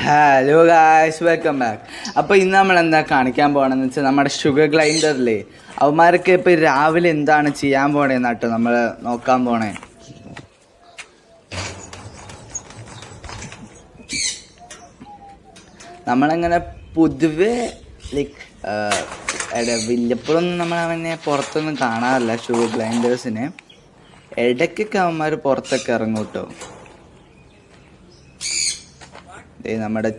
Hello guys, welcome back. അപ്പോൾ ഇന്ന് നമ്മൾ എന്താ കാണിക്കാൻ പോകണമെന്ന് വെച്ചാൽ നമ്മുടെ ഷുഗർ ഗ്രൈൻഡറിലെ അവന്മാരൊക്കെ ഇപ്പോൾ രാവിലെ എന്താണ് ചെയ്യാൻ പോണേന്നാട്ടോ നമ്മൾ നോക്കാൻ പോണേ. നമ്മളങ്ങനെ പൊതുവെ ലൈക്ക് വല്ലപ്പോഴൊന്നും നമ്മളവനെ പുറത്തൊന്നും കാണാറില്ല. ഷുഗർ ഗ്രൈൻഡേഴ്സിനെ ഇടയ്ക്കൊക്കെ അവന്മാർ പുറത്തൊക്കെ ഇറങ്ങും കേട്ടോ. നമ്മുടെ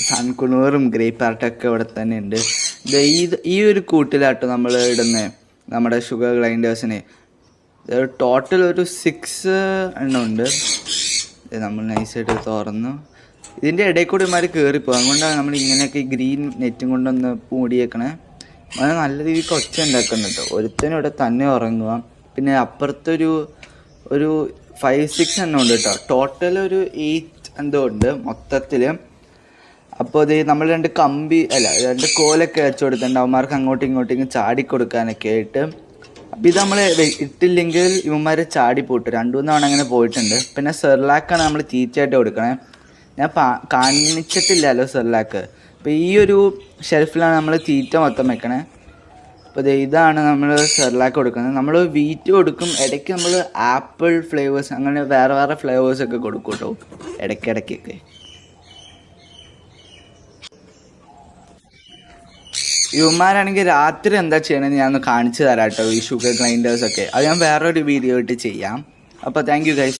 സൺകുണൂറും ഗ്രേ പാർട്ടൊക്കെ ഇവിടെ തന്നെ ഉണ്ട്. ഈ ഒരു കൂട്ടിലാട്ടോ നമ്മൾ ഇടുന്നത് നമ്മുടെ ഷുഗർ ഗ്രൈൻഡേഴ്സിന്. ടോട്ടൽ ഒരു 6 എണ്ണം ഉണ്ട്. നമ്മൾ നൈസായിട്ട് തുറന്നു. ഇതിൻ്റെ ഇടയിൽ കൂടി ഇമാര് കയറിപ്പോകും. അതുകൊണ്ടാണ് നമ്മൾ ഇങ്ങനെയൊക്കെ ഈ ഗ്രീൻ നെറ്റും കൊണ്ടൊന്ന് മൂടിയേക്കണേ. അത് നല്ല രീതിക്ക് ഒച്ച ഉണ്ടാക്കുന്നുണ്ട്. ഒരുത്തനും ഇവിടെ തന്നെ ഉറങ്ങുക. പിന്നെ അപ്പുറത്തൊരു 5-6 എണ്ണം ഉണ്ട് കേട്ടോ. ടോട്ടൽ ഒരു 8 എന്തോ ഉണ്ട് മൊത്തത്തിൽ. അപ്പോൾ ഇത് നമ്മൾ 2 കോലൊക്കെ വെച്ച് കൊടുത്തിട്ടുണ്ട് അവന്മാർക്ക് അങ്ങോട്ടും ഇങ്ങോട്ടും ചാടിക്കൊടുക്കാനൊക്കെ ആയിട്ട്. അപ്പോൾ ഇത് നമ്മൾ ഇട്ടില്ലെങ്കിൽ ഇവന്മാർ ചാടിപ്പോട്ട് 2-3 തവണ അങ്ങനെ പോയിട്ടുണ്ട്. പിന്നെ സെർലാക്കാണ് നമ്മൾ തീറ്റയായിട്ട് കൊടുക്കണേ. ഞാൻ കാണിച്ചിട്ടില്ലല്ലോ സെർലാക്ക്. അപ്പോൾ ഈ ഒരു ഷെൽഫിലാണ് നമ്മൾ തീറ്റ മൊത്തം വെക്കണേ. അപ്പോൾ ഇതാണ് നമ്മൾ സെർലാക്ക് കൊടുക്കുന്നത്. നമ്മൾ വീറ്റ് കൊടുക്കും. ഇടയ്ക്ക് നമ്മൾ ആപ്പിൾ ഫ്ലേവേഴ്സ് അങ്ങനെ വേറെ ഫ്ലേവേഴ്സൊക്കെ കൊടുക്കും കേട്ടോ ഇടയ്ക്കിടയ്ക്കൊക്കെ. ഇവന്മാരാണെങ്കിൽ രാത്രി എന്താ ചെയ്യണമെന്ന് ഞാൻ ഒന്ന് കാണിച്ചു തരാം കേട്ടോ. ഈ ഷുഗർ ഗ്രൈൻഡേഴ്സൊക്കെ അത് ഞാൻ വേറൊരു വീഡിയോ ആയിട്ട് ചെയ്യാം. അപ്പോൾ താങ്ക് യു ഗൈസ്.